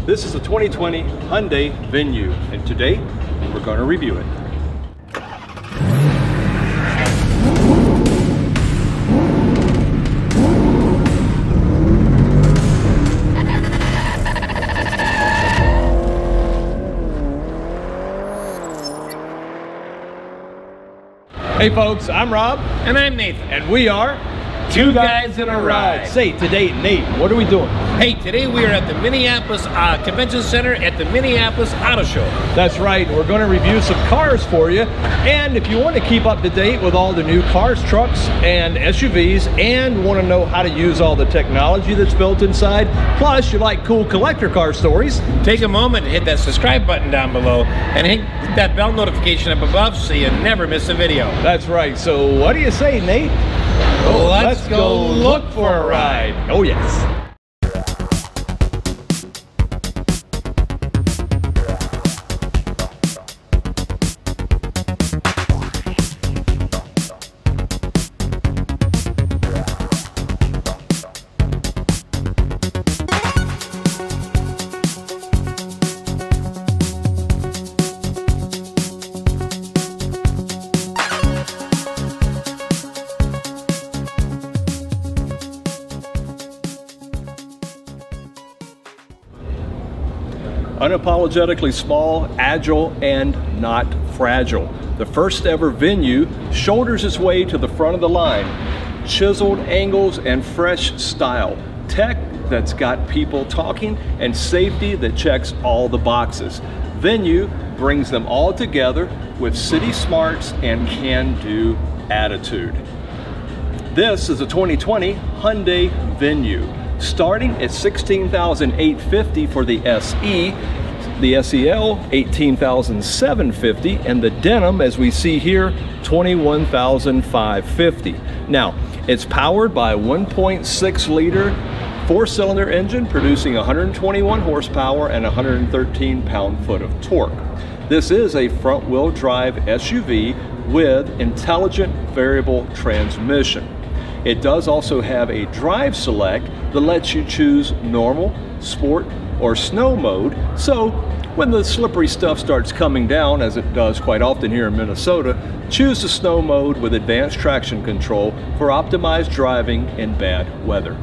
This is a 2020 Hyundai Venue, and today we're going to review it. Hey folks, I'm Rob. And I'm Nathan. And we are Two Guys in a Ride. Say, today, Nate, what are we doing? Hey, today we are at the Minneapolis Convention Center at the Minneapolis Auto Show. That's right, we're going to review some cars for you. And if you want to keep up to date with all the new cars, trucks, and SUVs, and want to know how to use all the technology that's built inside, plus you like cool collector car stories, take a moment to hit that subscribe button down below and hit that bell notification up above so you never miss a video. That's right. So what do you say, Nate? Let's go look for a ride. Oh yes. Unapologetically small, agile, and not fragile. The first ever Venue shoulders its way to the front of the line. Chiseled angles and fresh style. Tech that's got people talking, and safety that checks all the boxes. Venue brings them all together with city smarts and can-do attitude. This is a 2020 Hyundai Venue. Starting at $16,850 for the SE, the SEL $18,750, and the Denim, as we see here, $21,550. Now, it's powered by a 1.6 liter four-cylinder engine producing 121 horsepower and 113 pound-foot of torque. This is a front-wheel drive SUV with intelligent variable transmission. It does also have a drive select that lets you choose normal, sport, or snow mode. So when the slippery stuff starts coming down, as it does quite often here in Minnesota, choose the snow mode with advanced traction control for optimized driving in bad weather.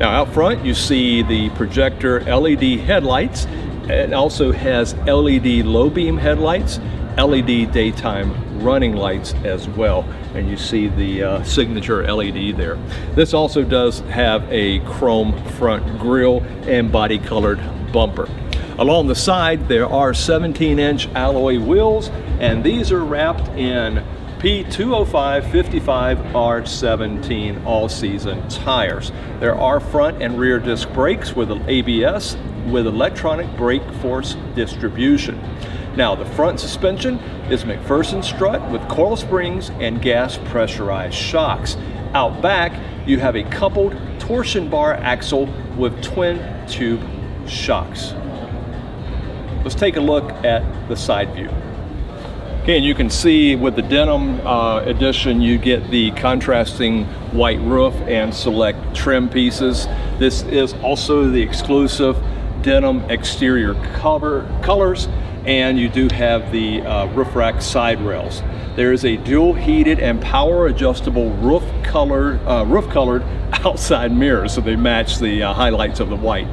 Now out front you see the Projector LED headlights. It also has LED low beam headlights, LED daytime running lights as well, and you see the signature LED there. This also does have a chrome front grille and body colored bumper. Along the side there are 17-inch alloy wheels, and these are wrapped in P205 55 R17 all-season tires. There are front and rear disc brakes with ABS with electronic brake force distribution. Now, the front suspension is McPherson strut with coil springs and gas pressurized shocks. Out back, you have a coupled torsion bar axle with twin tube shocks. Let's take a look at the side view. Okay, and you can see with the Denim edition, you get the contrasting white roof and select trim pieces. This is also the exclusive Denim exterior colors. And you do have the roof rack side rails. There is a dual heated and power adjustable roof colored outside mirrors, so they match the highlights of the white.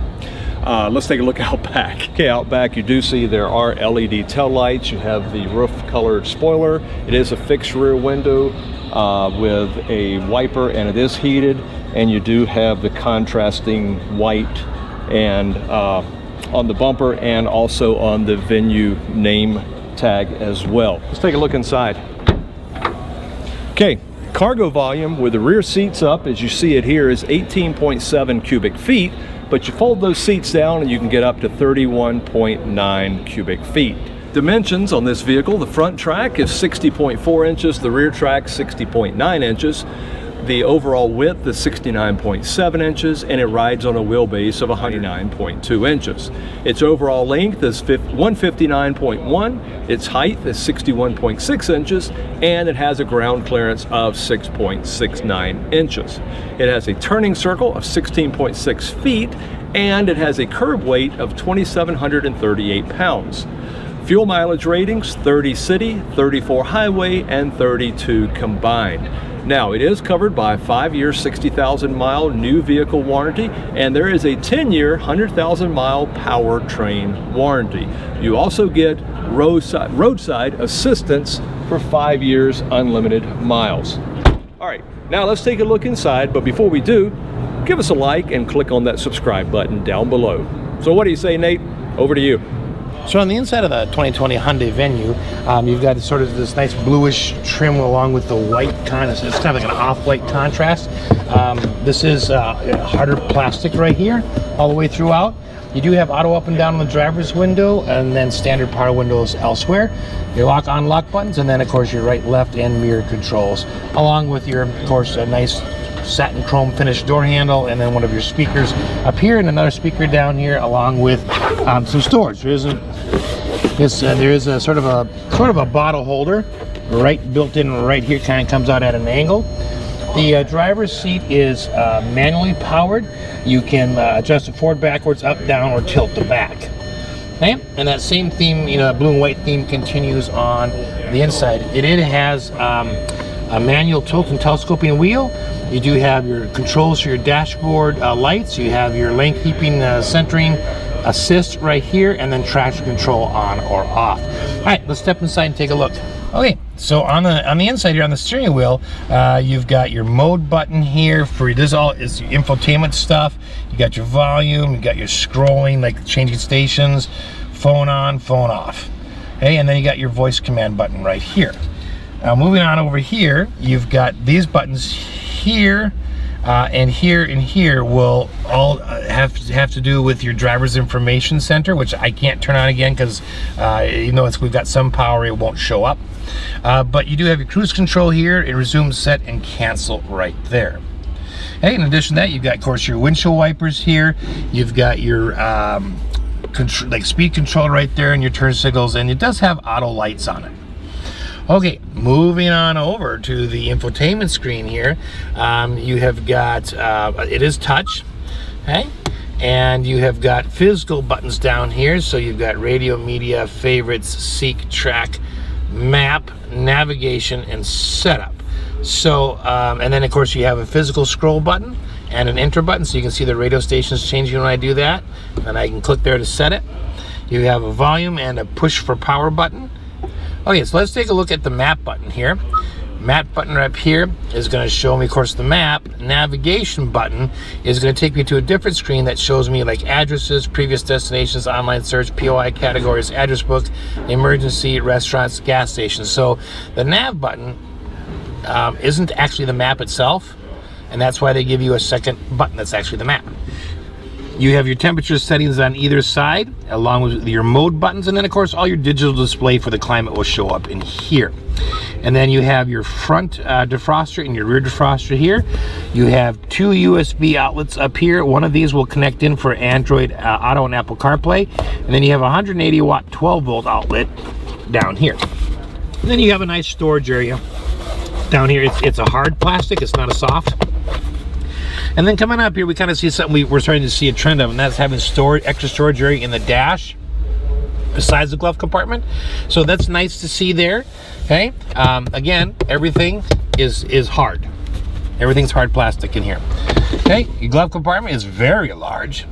Let's take a look out back. Okay, out back you do see there are LED tail lights. You have the roof colored spoiler. It is a fixed rear window with a wiper, and it is heated, and you do have the contrasting white and on the bumper and also on the Venue name tag as well. Let's take a look inside. Okay, cargo volume with the rear seats up, as you see it here, is 18.7 cubic feet, but you fold those seats down and you can get up to 31.9 cubic feet. Dimensions on this vehicle: the front track is 60.4 inches, the rear track 60.9 inches. The overall width is 69.7 inches, and it rides on a wheelbase of 109.2 inches. Its overall length is 159.1, its height is 61.6 inches, and it has a ground clearance of 6.69 inches. It has a turning circle of 16.6 feet, and it has a curb weight of 2,738 pounds. Fuel mileage ratings, 30 city, 34 highway, and 32 combined. Now, it is covered by a 5-year, 60,000-mile new vehicle warranty, and there is a 10-year, 100,000-mile powertrain warranty. You also get roadside assistance for 5 years, unlimited miles. All right, now let's take a look inside, but before we do, give us a like and click on that subscribe button down below. So what do you say, Nate? Over to you. So on the inside of the 2020 Hyundai Venue, you've got sort of this nice bluish trim along with the white it's kind of like an off-white contrast. This is harder plastic right here, all the way throughout. You do have auto up and down on the driver's window, and then standard power windows elsewhere. Your lock unlock buttons, and then of course your right, left, and mirror controls, along with your, of course, a nice satin chrome finished door handle, and then one of your speakers up here, and another speaker down here, along with some storage. There is a sort of a bottle holder right built in right here, kind of comes out at an angle. The driver's seat is manually powered. You can adjust it forward, backwards, up, down, or tilt the back. Okay? And that same theme, that blue and white theme, continues on the inside. It has a manual tilt and telescoping wheel. You do have your controls for your dashboard lights. You have your lane keeping centering assist right here, and then traction control on or off. All right, let's step inside and take a look. Okay, so on the inside here on the steering wheel, you've got your mode button here for this. All is your infotainment stuff. You got your volume, you got your scrolling, like changing stations, phone on, phone off. Okay, and then you got your voice command button right here. Now moving on over here, you've got these buttons here, and here will all have to do with your driver's information center, which I can't turn on again because even though we've got some power, it won't show up. But you do have your cruise control here, and resume, set, and cancel right there. Hey, in addition to that, you've got, of course, your windshield wipers here. You've got your speed control right there, and your turn signals, and it does have auto lights on it. Okay, moving on over to the infotainment screen here, you have got, it is touch, okay? And you have got physical buttons down here, so you've got radio, media, favorites, seek, track, map, navigation, and setup. So, and then of course you have a physical scroll button and an enter button, so you can see the radio stations changing when I do that, and I can click there to set it. You have a volume and a push for power button. Okay, so let's take a look at the map button here. Map button right up here is going to show me, of course, the map. Navigation button is going to take me to a different screen that shows me like addresses, previous destinations, online search, POI categories, address book, emergency, restaurants, gas stations. So the nav button isn't actually the map itself, and that's why they give you a second button that's actually the map. You have your temperature settings on either side, along with your mode buttons, and then of course all your digital display for the climate will show up in here. And then you have your front defroster and your rear defroster here. You have two USB outlets up here. One of these will connect in for Android Auto and Apple CarPlay, and then you have a 180 watt 12-volt outlet down here. And then you have a nice storage area down here. It's a hard plastic, it's not a soft. And then coming up here, we kind of see something we're starting to see a trend of, and that's having extra storage area in the dash besides the glove compartment. So that's nice to see there. Okay, again, everything is hard. Everything's hard plastic in here. Okay, your glove compartment is very large.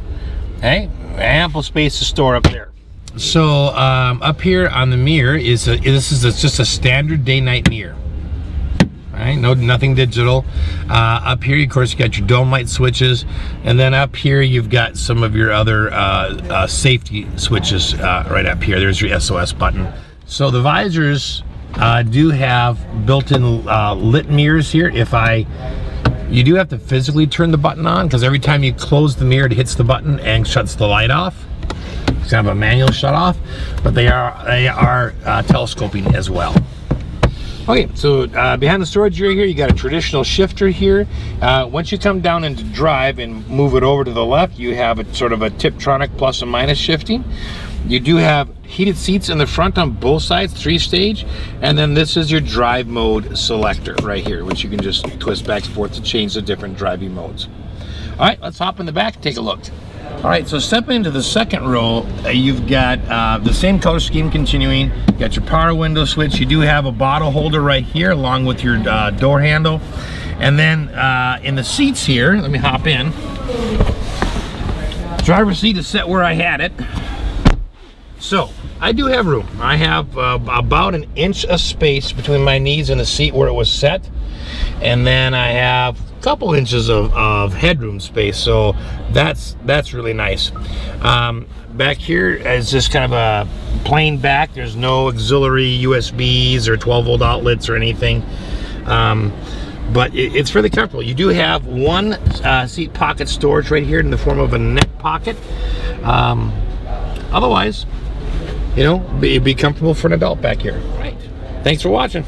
Okay, ample space to store up there. So up here on the mirror this is just a standard day-night mirror. Right, nothing digital. Up here, of course, you got your dome light switches, and then up here you've got some of your other safety switches right up here. There's your SOS button. So the visors do have built-in lit mirrors here. You do have to physically turn the button on, because every time you close the mirror, it hits the button and shuts the light off. It's kind of a manual shut off, but they are telescoping as well. Okay, so behind the storage area here, you got a traditional shifter here. Once you come down into drive and move it over to the left, you have a sort of a Tiptronic plus and minus shifting. You do have heated seats in the front on both sides, 3-stage, and then this is your drive mode selector right here, which you can just twist back and forth to change the different driving modes. All right, let's hop in the back and take a look. All right, so stepping into the second row, you've got the same color scheme continuing. You got your power window switch. You do have a bottle holder right here along with your door handle. And then in the seats here, let me hop in. Driver's seat is set where I had it. So I do have room. I have about an inch of space between my knees and the seat where it was set. And then I have a couple inches of headroom space, so that's really nice. Back here is just kind of a plain back. There's no auxiliary USBs or 12-volt outlets or anything. But it's really comfortable. You do have one seat pocket storage right here in the form of a neck pocket. Otherwise, you know, be comfortable for an adult back here. Right. Thanks for watching.